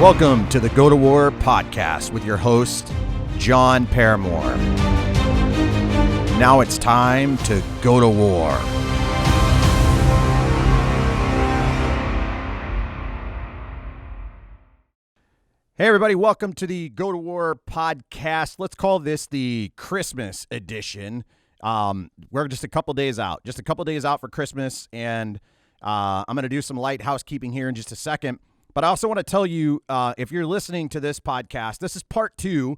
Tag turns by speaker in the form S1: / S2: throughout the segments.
S1: Welcome to the Go to War podcast with your host, John Paramore. Now it's time to go to war. Hey everybody, welcome to the Go to War podcast. Let's call this the Christmas edition. We're just a couple days out for Christmas, and I'm going to do some light housekeeping here in just a second. But I also want to tell you, if you're listening to this podcast, this is part 2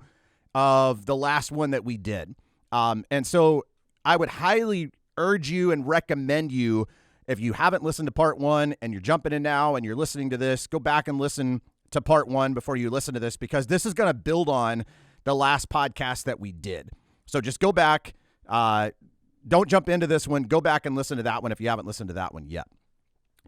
S1: of the last one that we did. And so I would highly urge you and recommend you, if you haven't listened to part 1 and you're jumping in now and you're listening to this, go back and listen to part 1 before you listen to this, because this is going to build on the last podcast that we did. So just go back. Don't jump into this one. Go back and listen to that one if you haven't listened to that one yet.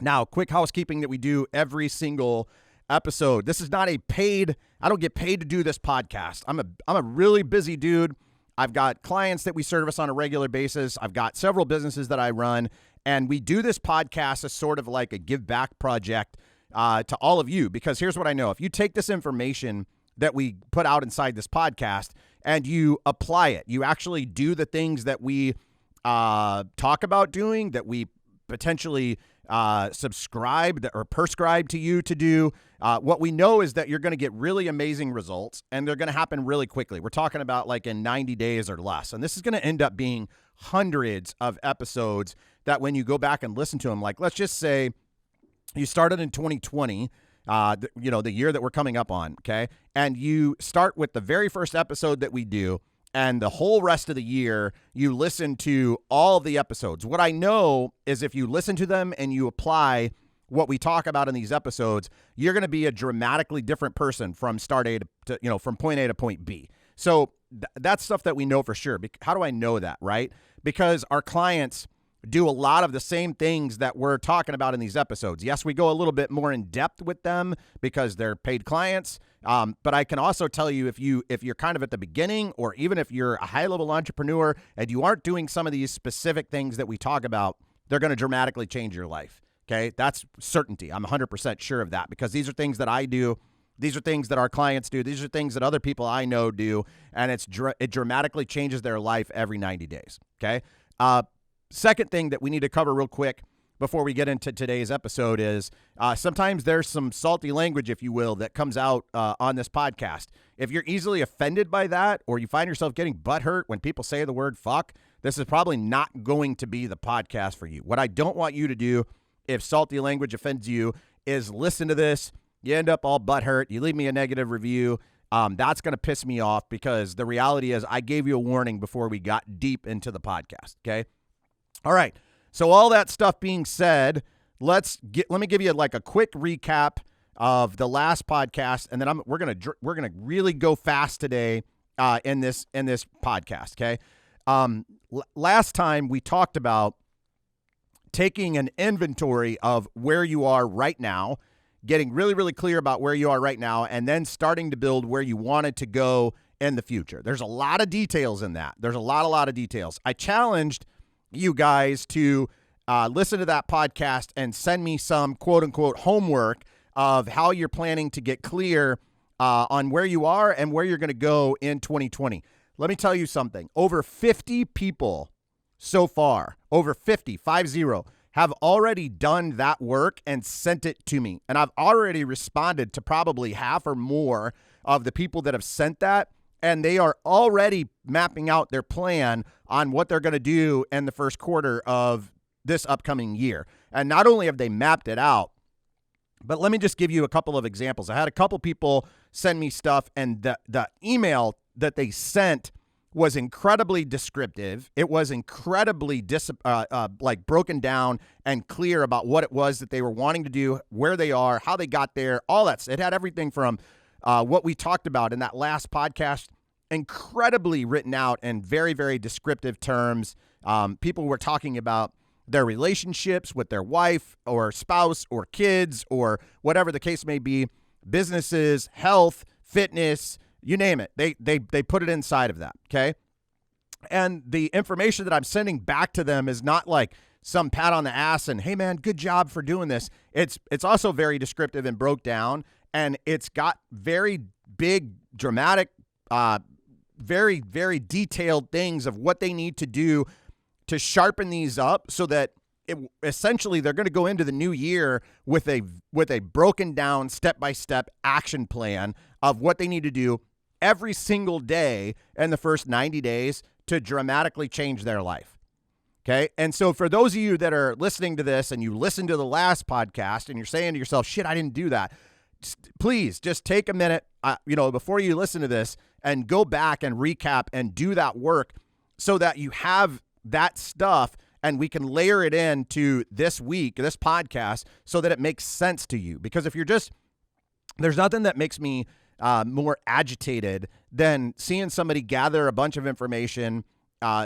S1: Now, quick housekeeping that we do every single episode. This is not a paid, I don't get paid to do this podcast. I'm a really busy dude. I've got clients that we service on a regular basis. I've got several businesses that I run, and we do this podcast as sort of like a give back project to all of you, because here's what I know. If you take this information that we put out inside this podcast and you apply it, you actually do the things that we talk about doing, that we potentially subscribe or prescribe to you to do. What we know is that you're going to get really amazing results, and they're going to happen really quickly. We're talking about like in 90 days or less. And this is going to end up being hundreds of episodes that when you go back and listen to them, like let's just say you started in 2020, the year that we're coming up on, okay? And you start with the very first episode that we do, and the whole rest of the year, you listen to all of the episodes. What I know is if you listen to them and you apply what we talk about in these episodes, you're going to be a dramatically different person from start A to from point A to point B. So that's stuff that we know for sure. How do I know that, right? Because our clients do a lot of the same things that we're talking about in these episodes. Yes, we go a little bit more in depth with them because they're paid clients. But I can also tell you, if you're kind of at the beginning, or even if you're a high-level entrepreneur and you aren't doing some of these specific things that we talk about, they're going to dramatically change your life. Okay, that's certainty. I'm 100% sure of that, because these are things that I do. These are things that our clients do. These are things that other people I know do, and it dramatically changes their life every 90 days. Okay. Second thing that we need to cover real quick before we get into today's episode is sometimes there's some salty language, if you will, that comes out on this podcast. If you're easily offended by that, or you find yourself getting butthurt when people say the word fuck, this is probably not going to be the podcast for you. What I don't want you to do, if salty language offends you, is listen to this. You end up all butthurt. You leave me a negative review. That's going to piss me off, because the reality is I gave you a warning before we got deep into the podcast, okay? All right. So all that stuff being said, let me give you like a quick recap of the last podcast, and then we're gonna really go fast today in this podcast. Okay. Last time we talked about taking an inventory of where you are right now, getting really, really clear about where you are right now, and then starting to build where you wanted to go in the future. There's a lot of details in that. There's a lot of details. I challenged you guys to listen to that podcast and send me some quote unquote homework of how you're planning to get clear on where you are and where you're going to go in 2020. Let me tell you something. Over 50 people so far, over 50, have already done that work and sent it to me. And I've already responded to probably half or more of the people that have sent that. And they are already mapping out their plan on what they're going to do in the first quarter of this upcoming year. And not only have they mapped it out, but let me just give you a couple of examples. I had a couple people send me stuff, and the email that they sent was incredibly descriptive. It was incredibly broken down and clear about what it was that they were wanting to do, where they are, how they got there, all that. It had everything from what we talked about in that last podcast, incredibly written out in very, very descriptive terms. People were talking about their relationships with their wife or spouse or kids or whatever the case may be, businesses, health, fitness, you name it. They put it inside of that, okay? And the information that I'm sending back to them is not like some pat on the ass and, hey man, good job for doing this. It's also very descriptive and broke down. And it's got very big, dramatic, very, very detailed things of what they need to do to sharpen these up so that essentially they're going to go into the new year with a broken down step-by-step action plan of what they need to do every single day in the first 90 days to dramatically change their life. Okay. And so for those of you that are listening to this and you listened to the last podcast and you're saying to yourself, shit, I didn't do that. Please just take a minute, before you listen to this and go back and recap and do that work so that you have that stuff and we can layer it into this week, this podcast, so that it makes sense to you. Because if you're there's nothing that makes me more agitated than seeing somebody gather a bunch of information,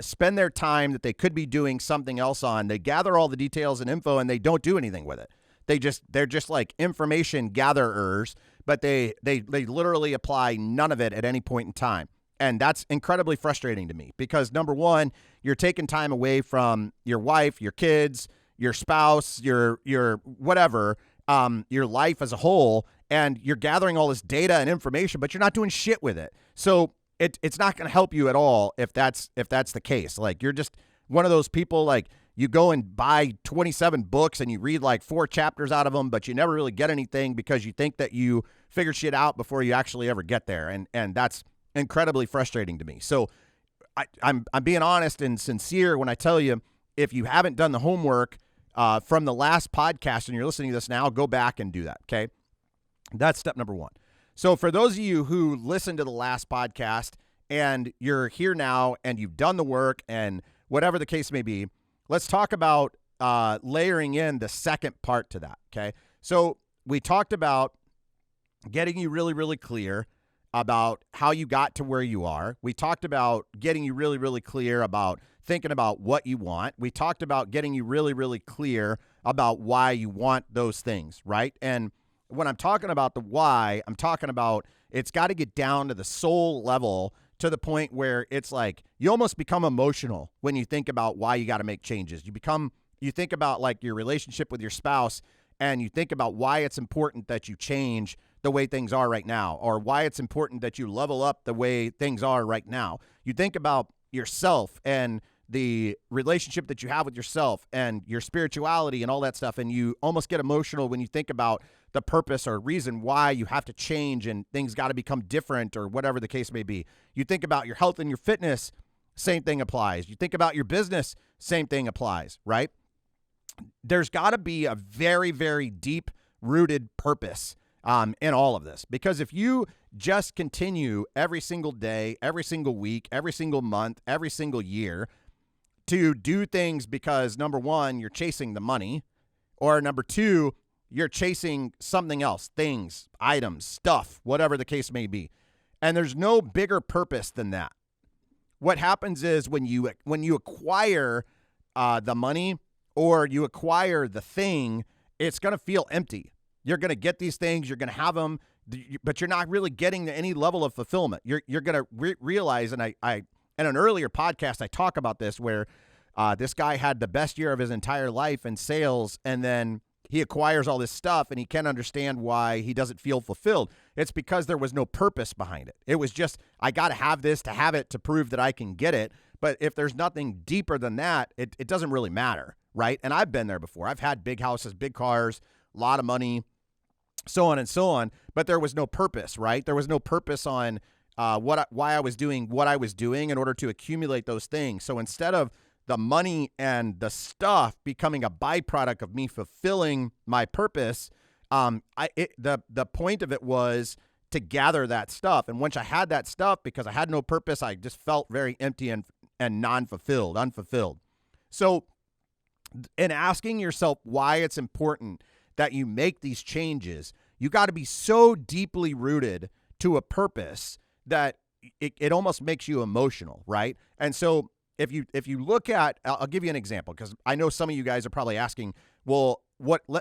S1: spend their time that they could be doing something else on. They gather all the details and info and they don't do anything with it. They're just like information gatherers, but they literally apply none of it at any point in time. And that's incredibly frustrating to me because number one, you're taking time away from your wife, your kids, your spouse, your whatever, your life as a whole, and you're gathering all this data and information, but you're not doing shit with it. So it's not going to help you at all if that's the case. Like you're just one of those people, like you go and buy 27 books and you read like 4 chapters out of them, but you never really get anything because you think that you figured shit out before you actually ever get there. And that's incredibly frustrating to me. So I'm being honest and sincere when I tell you, if you haven't done the homework from the last podcast and you're listening to this now, go back and do that. Okay. That's step number one. So for those of you who listened to the last podcast and you're here now and you've done the work and whatever the case may be, let's talk about layering in the second part to that, okay? So we talked about getting you really, really clear about how you got to where you are. We talked about getting you really, really clear about thinking about what you want. We talked about getting you really, really clear about why you want those things, right? And when I'm talking about the why, I'm talking about it's got to get down to the soul level to the point where it's like you almost become emotional when you think about why you got to make changes. You think about like your relationship with your spouse and you think about why it's important that you change the way things are right now or why it's important that you level up the way things are right now. You think about yourself and the relationship that you have with yourself and your spirituality and all that stuff. And you almost get emotional when you think about the purpose or reason why you have to change and things got to become different or whatever the case may be. You think about your health and your fitness, same thing applies. You think about your business, same thing applies, right? There's got to be a very, very deep rooted purpose in all of this, because if you just continue every single day, every single week, every single month, every single year to do things because number one, you're chasing the money, or number two, you're chasing something else, things, items, stuff, whatever the case may be. And there's no bigger purpose than that. What happens is when you acquire the money or you acquire the thing, it's going to feel empty. You're going to get these things, you're going to have them, but you're not really getting any level of fulfillment. You're going to realize, and I in an earlier podcast, I talk about this where this guy had the best year of his entire life in sales, and then he acquires all this stuff and he can't understand why he doesn't feel fulfilled. It's because there was no purpose behind it. It was just, I got to have this to have it to prove that I can get it. But if there's nothing deeper than that, it doesn't really matter, right? And I've been there before. I've had big houses, big cars, a lot of money, so on and so on. But there was no purpose, right? There was no purpose on why I was doing what I was doing in order to accumulate those things. So instead of the money and the stuff becoming a byproduct of me fulfilling my purpose, the point of it was to gather that stuff. And once I had that stuff, because I had no purpose, I just felt very empty and unfulfilled. So in asking yourself why it's important that you make these changes, you got to be so deeply rooted to a purpose that it almost makes you emotional, right? And so if you look at, I'll give you an example, because I know some of you guys are probably asking, well,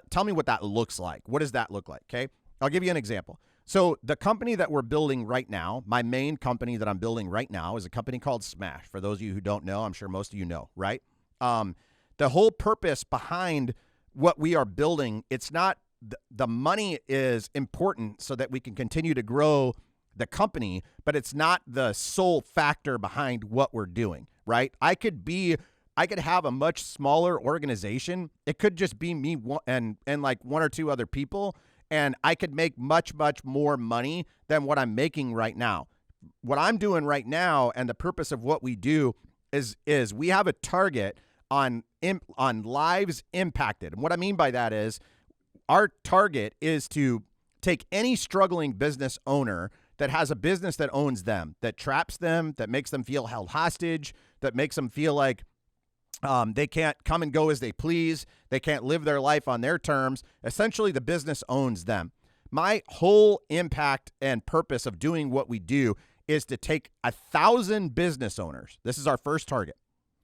S1: tell me what that looks like. What does that look like? Okay. I'll give you an example. So the company that we're building right now, my main company that I'm building right now is a company called Smash. For those of you who don't know, I'm sure most of you know, right? The whole purpose behind what we are building, it's not the money is important so that we can continue to grow the company, but it's not the sole factor behind what we're doing, right? I could have a much smaller organization. It could just be me and like one or two other people, and I could make much more money than what I'm making right now. What I'm doing right now, and the purpose of what we do is we have a target on lives impacted. And what I mean by that is our target is to take any struggling business owner that has a business that owns them, that traps them, that makes them feel held hostage, that makes them feel like they can't come and go as they please. They can't live their life on their terms. Essentially, the business owns them. My whole impact and purpose of doing what we do is to take 1,000 business owners. This is our first target.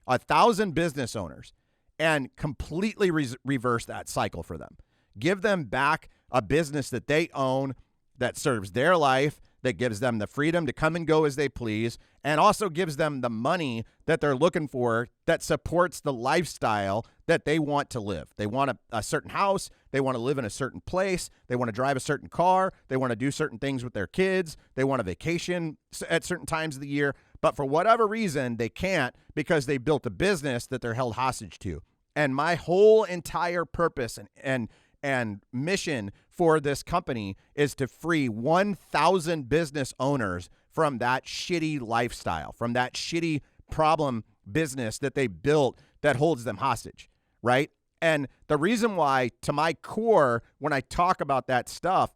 S1: 1,000 business owners and completely reverse that cycle for them. Give them back a business that they own, that serves their life, that gives them the freedom to come and go as they please, and also gives them the money that they're looking for that supports the lifestyle that they want to live. They want a certain house. They want to live in a certain place. They want to drive a certain car. They want to do certain things with their kids. They want a vacation at certain times of the year. But for whatever reason, they can't because they built a business that they're held hostage to. And my whole entire purpose and mission for this company is to free 1,000 business owners from that shitty lifestyle, from that shitty problem business that they built that holds them hostage, right? And the reason why, to my core, when I talk about that stuff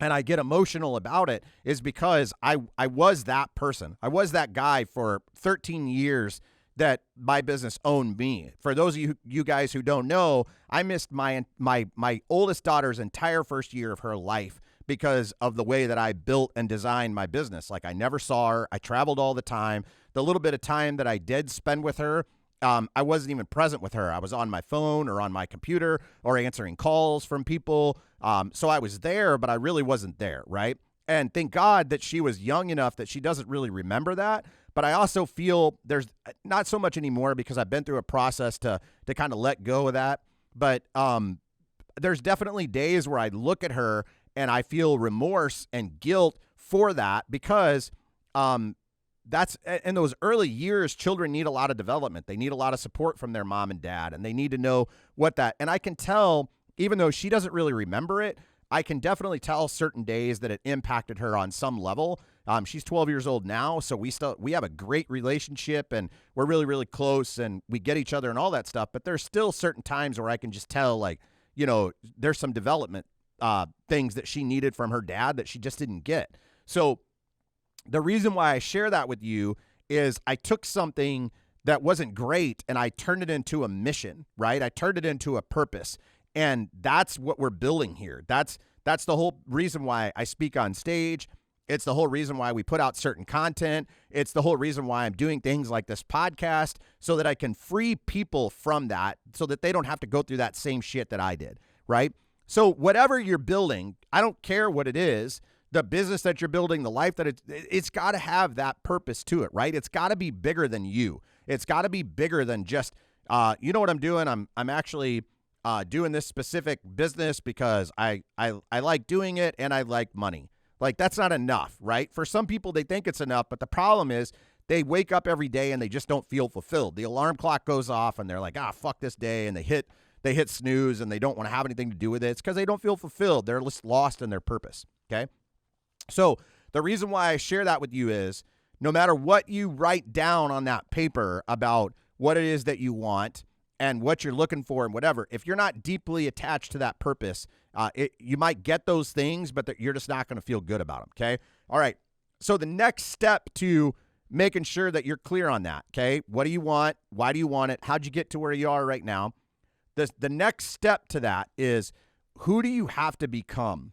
S1: and I get emotional about it, is because I was that person. I was that guy for 13 years that my business owned me. For those of you guys who don't know, I missed my oldest daughter's entire first year of her life because of the way that I built and designed my business. Like, I never saw her. I traveled all the time. The little bit of time that I did spend with her, I wasn't even present with her. I was on my phone or on my computer or answering calls from people. So I was there, but I really wasn't there, right? And thank God that she was young enough that she doesn't really remember that. But I also feel there's not so much anymore because I've been through a process to kind of let go of that. But there's definitely days where I look at her and I feel remorse and guilt for that because that's in those early years, children need a lot of development. They need a lot of support from their mom and dad, and they need to know what that. And I can tell, even though she doesn't really remember it, I can definitely tell certain days that it impacted her on some level. She's 12 years old now, so we have a great relationship and we're really, really close and we get each other and all that stuff. But there's still certain times where I can just tell, like, you know, there's some development things that she needed from her dad that she just didn't get. So the reason why I share that with you is I took something that wasn't great and I turned it into a mission, right? I turned it into a purpose. And that's what we're building here. That's the whole reason why I speak on stage. It's the whole reason why we put out certain content. It's the whole reason why I'm doing things like this podcast, so that I can free people from that, so that they don't have to go through that same shit that I did, right? So whatever you're building, I don't care what it is, the business that you're building, the life that it's got to have that purpose to it, right? It's got to be bigger than you. It's got to be bigger than just, you know what I'm doing? I'm actually doing this specific business because I like doing it and I like money. Like, that's not enough, right? For some people, they think it's enough, but the problem is they wake up every day and they just don't feel fulfilled. The alarm clock goes off and they're like, fuck this day. And they hit snooze and they don't want to have anything to do with it. It's because they don't feel fulfilled. They're just lost in their purpose, okay? So the reason why I share that with you is no matter what you write down on that paper about what it is that you want and what you're looking for and whatever, if you're not deeply attached to that purpose, you might get those things, but you're just not going to feel good about them, okay? All right, so the next step to making sure that you're clear on that, okay? What do you want? Why do you want it? How'd you get to where you are right now? The next step to that is, who do you have to become?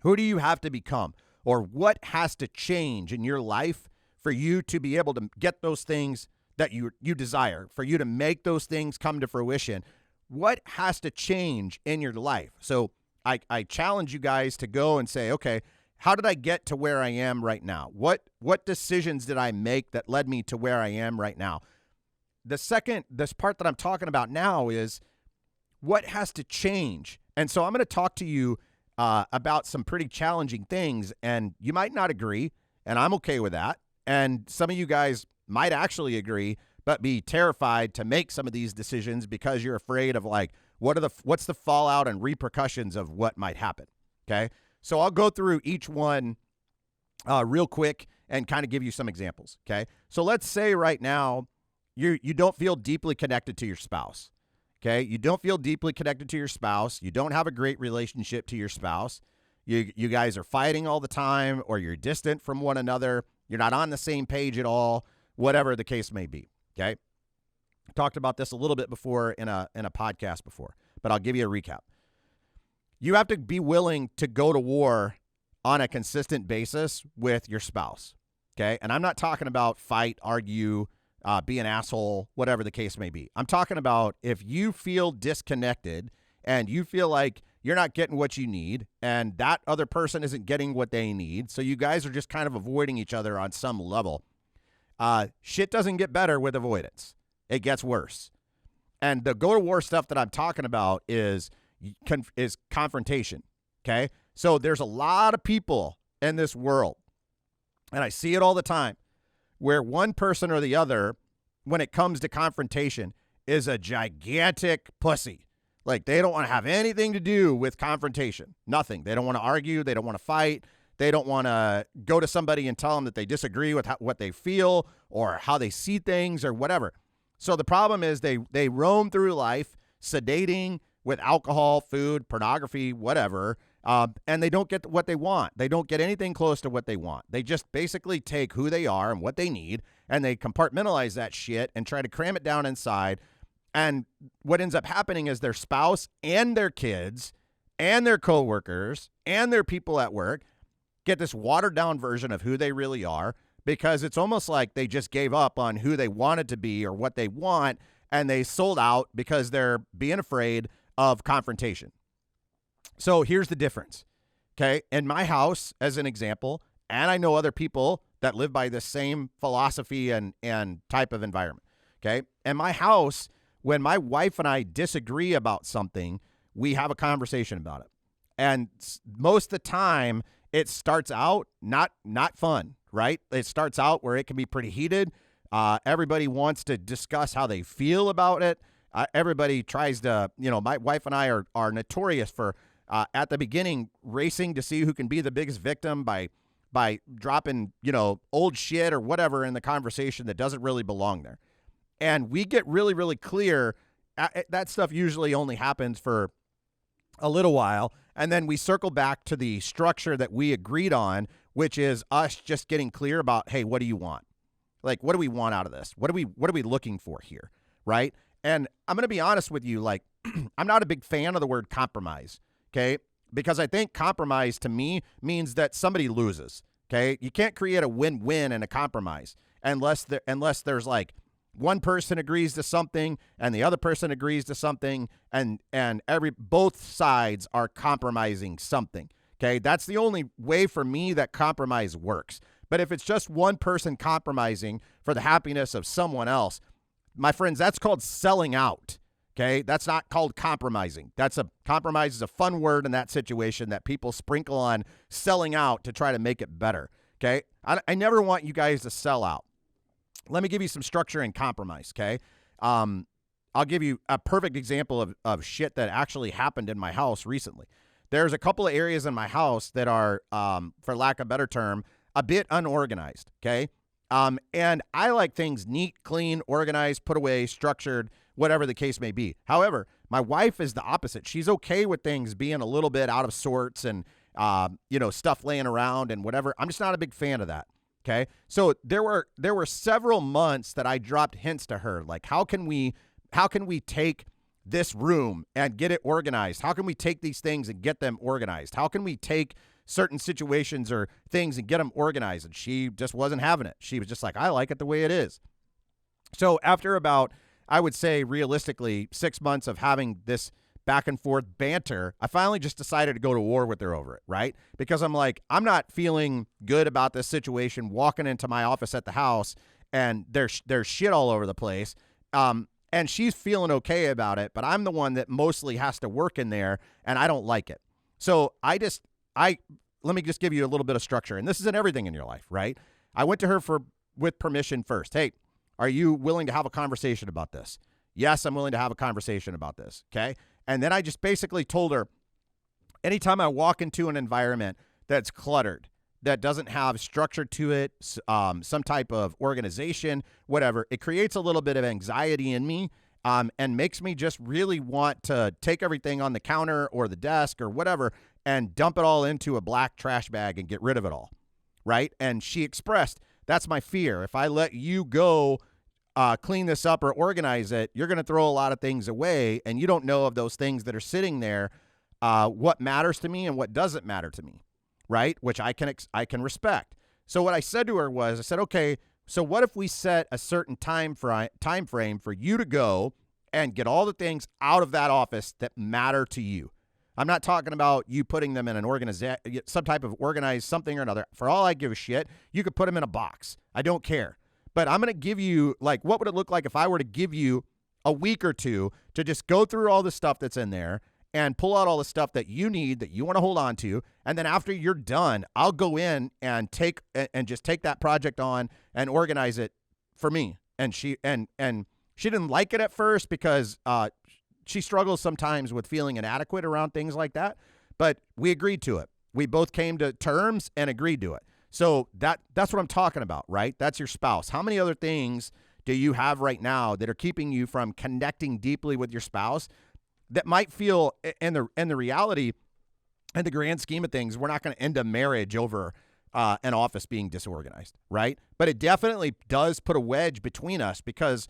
S1: Who do you have to become? Or what has to change in your life for you to be able to get those things that you desire, for you to make those things come to fruition? What has to change in your life? So I challenge you guys to go and say, okay, how did I get to where I am right now? What decisions did I make that led me to where I am right now? This part that I'm talking about now is what has to change And so I'm going to talk to you about some pretty challenging things, and you might not agree, and I'm okay with that. And some of you guys might actually agree, but be terrified to make some of these decisions because you're afraid of like, what's the fallout and repercussions of what might happen. Okay. So I'll go through each one real quick and kind of give you some examples. Okay. So let's say right now you don't feel deeply connected to your spouse. Okay. You don't feel deeply connected to your spouse. You don't have a great relationship to your spouse. You guys are fighting all the time, or you're distant from one another. You're not on the same page at all, whatever the case may be. Okay. I talked about this a little bit before in a podcast before, but I'll give you a recap. You have to be willing to go to war on a consistent basis with your spouse. Okay. And I'm not talking about fight, argue, be an asshole, whatever the case may be. I'm talking about if you feel disconnected and you feel like you're not getting what you need and that other person isn't getting what they need, so you guys are just kind of avoiding each other on some level, shit doesn't get better with avoidance. It gets worse. And the go-to-war stuff that I'm talking about is confrontation, okay? So there's a lot of people in this world, and I see it all the time, where one person or the other, when it comes to confrontation, is a gigantic pussy. Like, they don't want to have anything to do with confrontation. Nothing. They don't want to argue. They don't want to fight. They don't want to go to somebody and tell them that they disagree with what they feel or how they see things or whatever. So the problem is they roam through life sedating with alcohol, food, pornography, whatever, and they don't get what they want. They don't get anything close to what they want. They just basically take who they are and what they need, and they compartmentalize that shit and try to cram it down inside. And what ends up happening is their spouse and their kids and their coworkers and their people at work get this watered down version of who they really are, because it's almost like they just gave up on who they wanted to be or what they want, and they sold out because they're being afraid of confrontation. So here's the difference. Okay. In my house, as an example, and I know other people that live by the same philosophy and type of environment. Okay. In my house, when my wife and I disagree about something, we have a conversation about it. And most of the time it starts out not fun, right? It starts out where it can be pretty heated. Everybody wants to discuss how they feel about it. Everybody tries to, my wife and I are notorious for, at the beginning, racing to see who can be the biggest victim by dropping, old shit or whatever in the conversation that doesn't really belong there. And we get really, really clear. That stuff usually only happens for a little while. And then we circle back to the structure that we agreed on, which is us just getting clear about, hey, what do you want? Like, what do we want out of this? What are we looking for here? Right. And I'm going to be honest with you. Like, I'm not a big fan of the word compromise. Okay. Because I think compromise to me means that somebody loses. Okay. You can't create a win-win in a compromise unless there's like, one person agrees to something and the other person agrees to something, and both sides are compromising something. Okay. That's the only way for me that compromise works. But if it's just one person compromising for the happiness of someone else, my friends, that's called selling out. Okay. That's not called compromising. Compromise is a fun word in that situation that people sprinkle on selling out to try to make it better. Okay. I never want you guys to sell out. Let me give you some structure and compromise, okay? I'll give you a perfect example of shit that actually happened in my house recently. There's a couple of areas in my house that are, for lack of a better term, a bit unorganized, okay? And I like things neat, clean, organized, put away, structured, whatever the case may be. However, my wife is the opposite. She's okay with things being a little bit out of sorts and, stuff laying around and whatever. I'm just not a big fan of that. Okay. So there were several months that I dropped hints to her. Like, how can we take this room and get it organized? How can we take these things and get them organized? How can we take certain situations or things and get them organized? And she just wasn't having it. She was just like, I like it the way it is. So after about, I would say realistically, 6 months of having this back and forth banter, I finally just decided to go to war with her over it, right? Because I'm like, I'm not feeling good about this situation walking into my office at the house and there's shit all over the place. And she's feeling okay about it, but I'm the one that mostly has to work in there, and I don't like it. So let me just give you a little bit of structure, and this isn't everything in your life, right? I went to her with permission first. Hey, are you willing to have a conversation about this? Yes, I'm willing to have a conversation about this, okay? And then I just basically told her, anytime I walk into an environment that's cluttered, that doesn't have structure to it, some type of organization, whatever, it creates a little bit of anxiety in me, and makes me just really want to take everything on the counter or the desk or whatever and dump it all into a black trash bag and get rid of it all, right? And she expressed, that's my fear. If I let you go clean this up or organize it, you're going to throw a lot of things away, and you don't know of those things that are sitting there, what matters to me and what doesn't matter to me, right? Which I can respect. So what I said to her was, I said, okay, so what if we set a certain time frame for you to go and get all the things out of that office that matter to you? I'm not talking about you putting them in some type of organized something or another. For all I give a shit, you could put them in a box. I don't care. But I'm going to give you, like, what would it look like if I were to give you a week or two to just go through all the stuff that's in there and pull out all the stuff that you need, that you want to hold on to. And then after you're done, I'll go in and just take that project on and organize it for me. And she didn't like it at first because she struggles sometimes with feeling inadequate around things like that. But we agreed to it. We both came to terms and agreed to it. So that's what I'm talking about, right? That's your spouse. How many other things do you have right now that are keeping you from connecting deeply with your spouse that might feel, in the reality, in the grand scheme of things, we're not going to end a marriage over an office being disorganized, right? But it definitely does put a wedge between us, because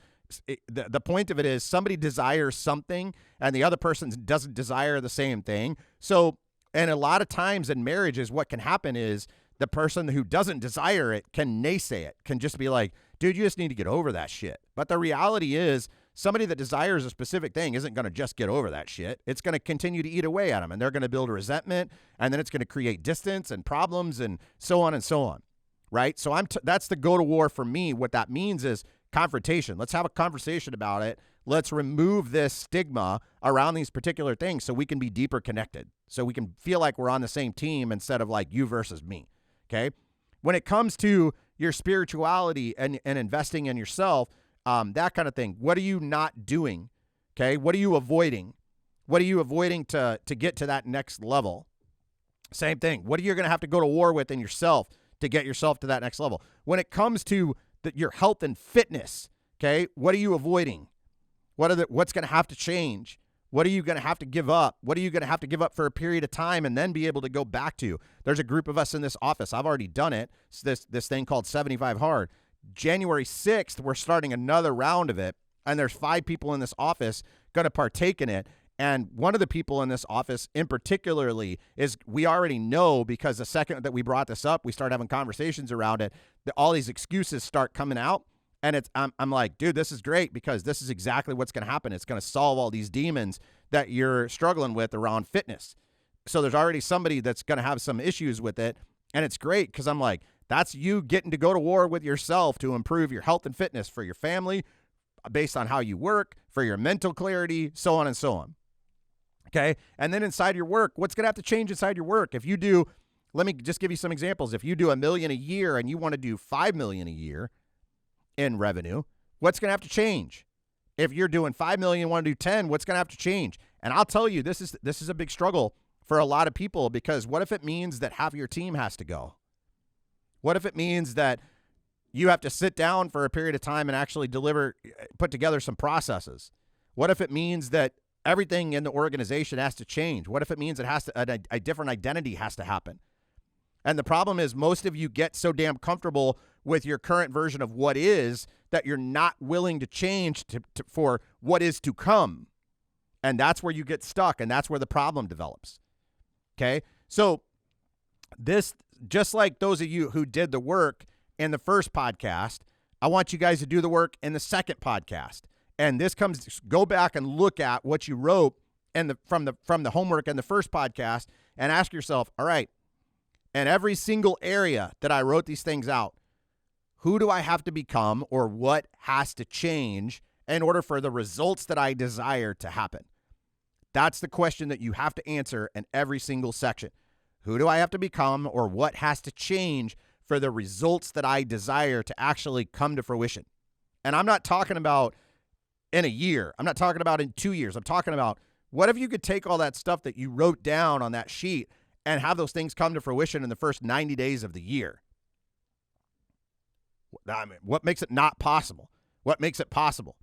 S1: the point of it is somebody desires something and the other person doesn't desire the same thing. So, and a lot of times in marriages, what can happen is the person who doesn't desire it can naysay it, can just be like, dude, you just need to get over that shit. But the reality is, somebody that desires a specific thing isn't going to just get over that shit. It's going to continue to eat away at them, and they're going to build a resentment, and then it's going to create distance and problems and so on, right? So that's the go to war for me. What that means is confrontation. Let's have a conversation about it. Let's remove this stigma around these particular things so we can be deeper connected, so we can feel like we're on the same team instead of like you versus me, okay? When it comes to your spirituality and investing in yourself, that kind of thing, what are you not doing, okay? What are you avoiding? What are you avoiding to get to that next level? Same thing. What are you going to have to go to war with in yourself to get yourself to that next level? When it comes to your health and fitness, okay, what are you avoiding? What's going to have to change? What are you going to have to give up? What are you going to have to give up for a period of time and then be able to go back to? There's a group of us in this office. I've already done it. It's this thing called 75 Hard. January 6th, we're starting another round of it, and there's 5 people in this office going to partake in it. And one of the people in this office in particularly is, we already know, because the second that we brought this up, we start having conversations around it, that all these excuses start coming out. And I'm like, dude, this is great, because this is exactly what's going to happen. It's going to solve all these demons that you're struggling with around fitness. So there's already somebody that's going to have some issues with it. And it's great, because I'm like, that's you getting to go to war with yourself to improve your health and fitness for your family, based on how you work, for your mental clarity, so on and so on. Okay. And then inside your work, what's going to have to change inside your work? If you do, let me just give you some examples. If you do $1 million a year and you want to do $5 million a year in revenue, what's going to have to change? If you're doing 5 million, want to do 10, what's going to have to change? And I'll tell you, this is a big struggle for a lot of people, because what if it means that half of your team has to go? What if it means that you have to sit down for a period of time and actually put together some processes? What if it means that everything in the organization has to change? What if it means a different identity has to happen? And the problem is, most of you get so damn comfortable with your current version of what is that you're not willing to change for what is to come. And that's where you get stuck, and that's where the problem develops. Okay? So this, just like those of you who did the work in the first podcast, I want you guys to do the work in the second podcast. And this go back and look at what you wrote from the homework in the first podcast and ask yourself, all right, in every single area that I wrote these things out, who do I have to become, or what has to change in order for the results that I desire to happen? That's the question that you have to answer in every single section. Who do I have to become, or what has to change for the results that I desire to actually come to fruition? And I'm not talking about in a year. I'm not talking about in 2 years. I'm talking about, what if you could take all that stuff that you wrote down on that sheet and have those things come to fruition in the first 90 days of the year? I mean, what makes it not possible? What makes it possible,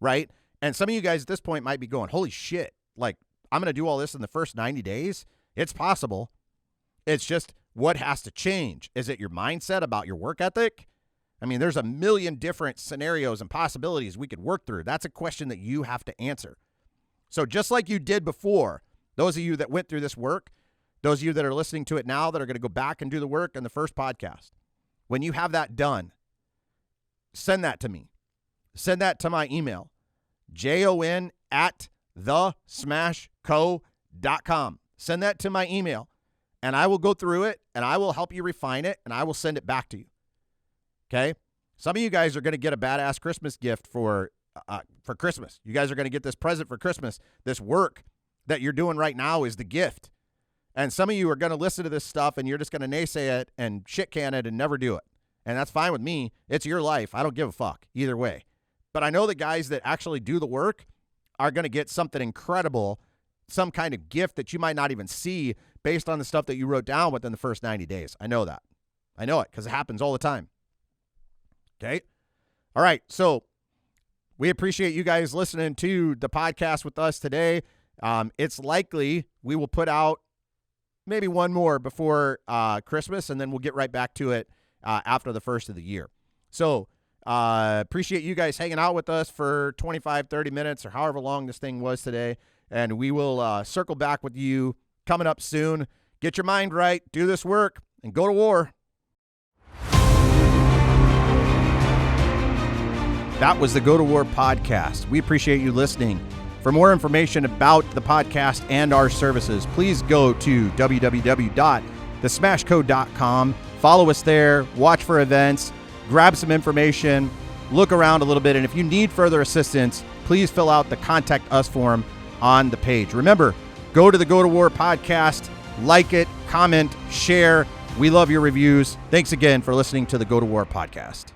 S1: right? And some of you guys at this point might be going, holy shit, like, I'm going to do all this in the first 90 days? It's possible. It's just, what has to change? Is it your mindset about your work ethic? I mean, there's a million different scenarios and possibilities we could work through. That's a question that you have to answer. So just like you did before, those of you that went through this work, those of you that are listening to it now that are going to go back and do the work in the first podcast, when you have that done, send that to me. Send that to my email, jon@thesmashco.com. Send that to my email, and I will go through it, and I will help you refine it, and I will send it back to you. Okay? Some of you guys are going to get a badass Christmas gift for Christmas. You guys are going to get this present for Christmas. This work that you're doing right now is the gift. And some of you are going to listen to this stuff, and you're just going to naysay it and shit can it and never do it. And that's fine with me. It's your life. I don't give a fuck either way. But I know the guys that actually do the work are going to get something incredible, some kind of gift that you might not even see based on the stuff that you wrote down within the first 90 days. I know that. I know it because it happens all the time. Okay? All right. So we appreciate you guys listening to the podcast with us today. It's likely we will put out maybe one more before Christmas, and then we'll get right back to it after the first of the year. So appreciate you guys hanging out with us for 25, 30 minutes or however long this thing was today. And we will circle back with you coming up soon. Get your mind right, do this work, and go to war. That was the Go to War podcast. We appreciate you listening. For more information about the podcast and our services, please go to www.thesmashco.com. Follow us there, watch for events, grab some information, look around a little bit, and if you need further assistance, please fill out the Contact Us form on the page. Remember, go to the Go to War podcast, like it, comment, share. We love your reviews. Thanks again for listening to the Go to War podcast.